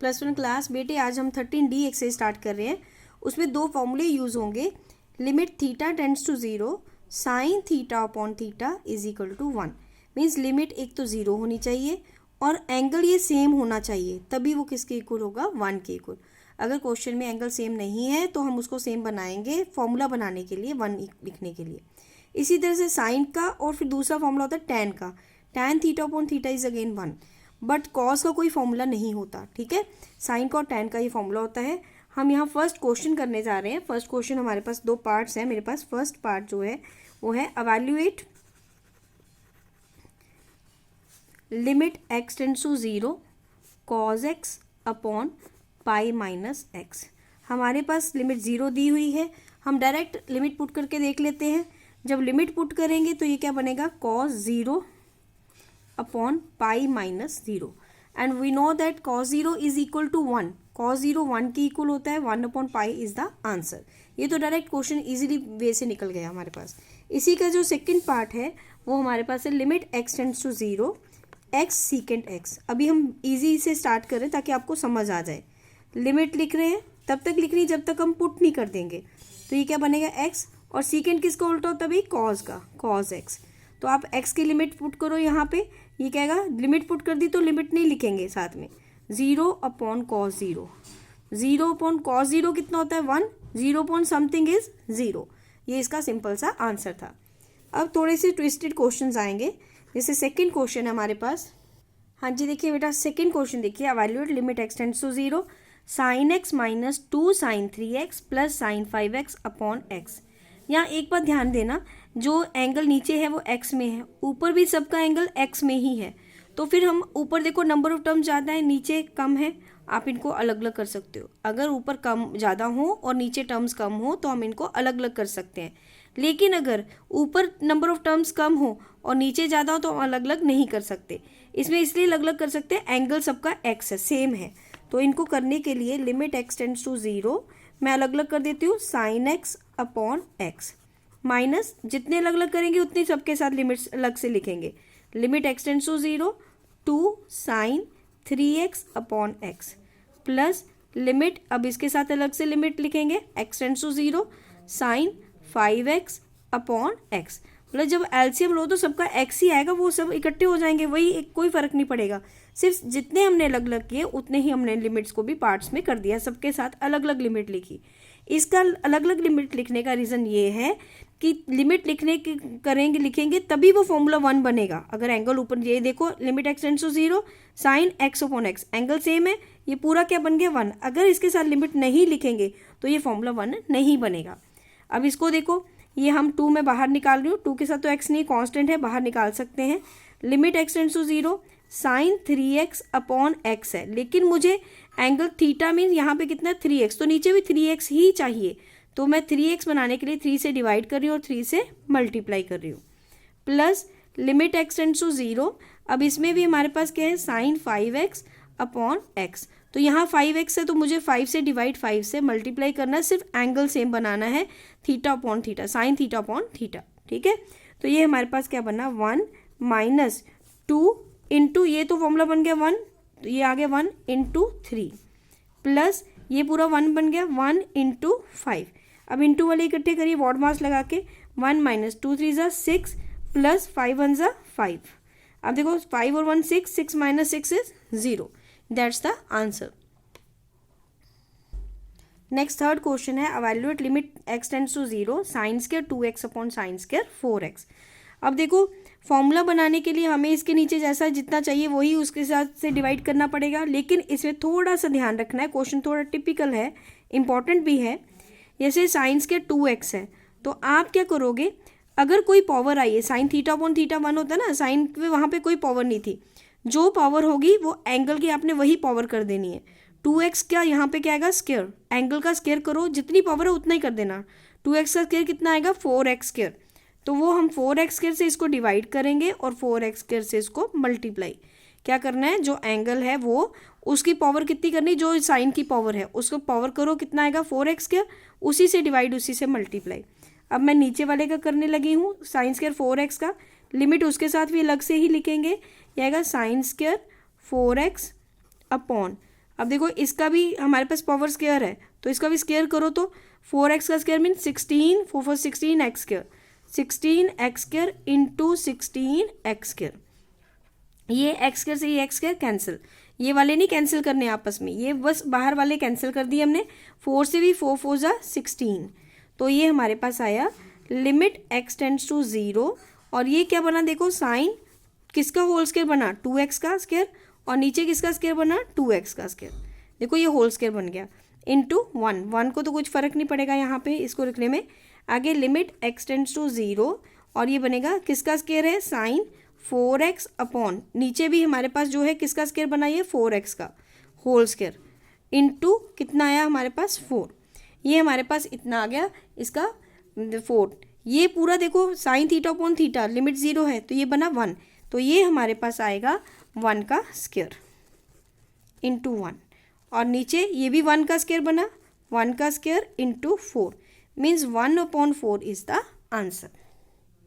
+1 class. बेटे आज हम 13D एक्सरसाइज स्टार्ट कर रहे हैं। उसमें दो फॉर्मूले यूज़ होंगे। Limit theta tends to 0 sine theta upon theta is equal to 1। Means limit एक तो 0 होनी चाहिए और एंगल ये सेम होना चाहिए, तभी वो किसके इक्वल होगा, 1 के इक्वल। अगर क्वेश्चन में एंगल सेम नहीं है तो हम उसको सेम बनाएंगे फॉर्मूला बनाने के लिए, 1 लिखने के लिए। इसी तरह से साइन का, और फिर दूसरा फॉर्मूला होता है टैन का। Tan theta upon theta is again 1, but cos का कोई फॉर्मूला नहीं होता। ठीक है, साइन का और टैन का ये फॉर्मूला होता है। हम यहाँ फर्स्ट क्वेश्चन करने जा रहे हैं। फर्स्ट क्वेश्चन हमारे पास दो पार्ट्स हैं। मेरे पास फर्स्ट पार्ट जो है वो है evaluate limit x tends to 0 cos x upon pi minus x. हमारे पास लिमिट 0 दी हुई है। हम डायरेक्ट लिमिट पुट करके देख लेते हैं। जब लिमिट पुट करेंगे तो ये क्या बनेगा, cos 0 upon pi minus 0। And we know that cos 0 is equal to 1। cos 0 1 के इक्वल होता है। 1 upon pi is the answer. ये तो डायरेक्ट क्वेश्चन इजीली वे से निकल गया हमारे पास। इसी का जो सेकंड पार्ट है वो हमारे पास है limit x tends to 0 x secant x। अभी हम इजी से स्टार्ट करें ताकि आपको समझ आ जाए। लिमिट लिख रहे हैं, तब तक लिख रही है जब तक हम पुट नहीं कर देंगे। तो ये क्या बनेगा, x, और सीकेंट किसका उल्टा होता है भाई, cos का, cos x। तो आप x की लिमिट पुट करो यहाँ पे। ये कहेगा लिमिट पुट कर दी तो लिमिट नहीं लिखेंगे साथ में। 0 अपॉन cos 0, 0 अपॉन cos 0 कितना होता है, 1। 0 अपॉन समथिंग इज 0। ये इसका सिंपल सा आंसर था। अब थोड़े से ट्विस्टेड क्वेश्चन आएंगे। जैसे सेकंड क्वेश्चन है हमारे पास। हाँ जी, देखिए बेटा सेकंड क्वेश्चन देखिए। Evaluate limit x tends to 0 sine x minus 2 sine 3x plus sine 5x upon x। यहाँ एक बात ध्यान देना, जो एंगल नीचे है वो x में है, ऊपर भी सबका एंगल x में ही है। तो फिर हम ऊपर देखो नंबर ऑफ टर्म ज़्यादा है, नीचे कम है, आप इनको अलग अलग कर सकते हो। अगर ऊपर कम ज़्यादा हो और नीचे टर्म्स कम हो तो हम इनको अलग अलग कर सकते हैं। लेकिन अगर ऊपर नंबर ऑफ टर्म्स कम हो और नीचे ज़्यादा हो तो हम अलग अलग नहीं कर सकते। इसमें इसलिए अलग अलग कर सकते हैं, एंगल सबका x है, सेम है। तो इनको करने के लिए लिमिट x टेंड्स टू 0 मैं अलग अलग कर देती हूँ, sine x upon x minus, जितने अलग अलग करेंगे उतने सबके साथ लिमिट्स अलग से लिखेंगे। Limit x tends to 0 2 sine 3x upon x plus limit, अब इसके साथ अलग से लिमिट लिखेंगे, x tends to 0 sine 5x upon x। मतलब जब एलसीएम लो तो सबका x ही आएगा, वो सब इकट्ठे हो जाएंगे, वही एक, कोई फर्क नहीं पड़ेगा। सिर्फ जितने हमने अलग अलग किए उतने ही हमने लिमिट्स को भी पार्ट्स में कर दिया, सबके साथ अलग अलग लिमिट लिखी। इसका अलग अलग लिमिट लिखने का रीज़न ये है कि लिमिट लिखेंगे तभी वो फॉर्मूला 1 बनेगा। अगर एंगल ऊपर, ये देखो limit x tends to 0 sine x upon x, angle same है, ये पूरा क्या बन गया, 1। अगर इसके साथ लिमिट नहीं लिखेंगे तो ये फॉर्मूला 1 नहीं बनेगा। अब इसको देखो, ये हम 2 में बाहर निकाल रही हूँ, 2 के साथ तो x नहीं, कांस्टेंट है, बाहर निकाल सकते हैं। Limit x tends to 0 sine 3x upon x है, लेकिन मुझे एंगल थीटा मीन यहाँ पे कितना है, 3x, तो नीचे भी 3x ही चाहिए। तो मैं 3x बनाने के लिए 3 से डिवाइड कर रही हूँ और 3 से मल्टीप्लाई कर रही हूँ। Plus limit x tends to 0, अब इसमें भी हमारे पास क्या है, साइन 5x अपॉन x। तो यहाँ 5x है तो मुझे 5 से डिवाइड 5 से मल्टीप्लाई करना है, सिर्फ एंगल सेम बनाना है, theta upon theta, sign theta upon theta. ठीक है, तो ये हमारे पास क्या बना, 1 माइनस 2 इंटू, ये तो फॉर्मूला बन गया 1, तो ये आ गया 1 इंटू 3 प्लस ये पूरा 1 बन गया 1 इंटू 5। अब इंटू वाले इकट्ठे करिए वॉट मास लगा के, 1 माइनस 2 3 ज़ा 6 प्लस 5 1 ज़ा 5। अब देखो 5 और 1 6, 6 minus 6 is 0। That's the answer. Next third question है evaluate limit x tends to 0 sine square 2x upon sine square 4x। अब देखो फॉर्मूला बनाने के लिए हमें इसके नीचे जैसा जितना चाहिए वही उसके साथ से डिवाइड करना पड़ेगा, लेकिन इसमें थोड़ा सा ध्यान रखना है, क्वेश्चन थोड़ा टिपिकल है, इंपॉर्टेंट भी है। जैसे साइन स्क्वायर 2x है तो आप क्या करोगे, अगर कोई पावर आई है, साइन थीटा अपॉन थीटा 1 होता है ना, साइन पे वहाँ पे कोई पावर नहीं थी, जो पावर होगी वो एंगल की आपने वही पावर कर देनी है। 2x क्या यहाँ पे क्या आएगा, स्क्वायर, एंगल का स्क्वायर करो, जितनी पावर है उतना ही कर देना। 2x का स्क्वायर कितना आएगा, 4x स्क्वायर, तो वो हम 4x स्क्वायर से इसको डिवाइड करेंगे और 4x स्क्वायर से इसको मल्टीप्लाई। क्या करना है, जो एंगल है वो उसकी पावर कितनी करनी, जो साइन की पावर है उसको पावर करो, कितना आएगा 4x स्क्वायर, उसी से डिवाइड उसी से मल्टीप्लाई। अब मैं नीचे वाले का करने लगी हूँ, साइन स्क्वायर 4x का, लिमिट उसके साथ भी अलग से ही लिखेंगे, ये आएगा साइन स्क्वायर 4x अपॉन, अब देखो इसका भी हमारे पास पावर स्क्वायर है, तो इसका भी स्क्वायर करो तो 4x का square mean 16, 4 4 16 x square, 16 x square into 16 x square. ये एक्स स्क्वायर से ये एक्स स्क्वायर कैंसिल, ये वाले नहीं कैंसिल करने आपस में, ये बस बाहर वाले कैंसिल कर दिए हमने। 4 से भी 4 4 जा 16, तो ये हमारे पास आया लिमिट x टेंड्स टू 0। और ये क्या बना देखो, साइन किसका होल स्क्वायर बना, 2x का स्क्वायर, और नीचे किसका स्क्वायर बना, 2x का स्क्वायर। देखो ये होल स्क्वायर बन गया इंटू 1 को तो कुछ फर्क नहीं पड़ेगा यहाँ पे इसको लिखने में। आगे लिमिट x टेंड्स टू 0 और ये बनेगा किसका स्क्वायर है, साइन 4x अपॉन नीचे भी हमारे पास जो है किसका स्क्वायर बना, ये 4x का होल स्क्वायर इंटू कितना आया हमारे पास 4। ये हमारे पास इतना आ गया इसका 4। ये पूरा देखो sign theta upon theta, limit 0 है तो ये बना 1, तो ये हमारे पास आएगा 1 का स्क्वायर इंटू 1। और नीचे ये भी 1 का स्क्वायर बना, 1 का square into 4 means 1/4 is the answer.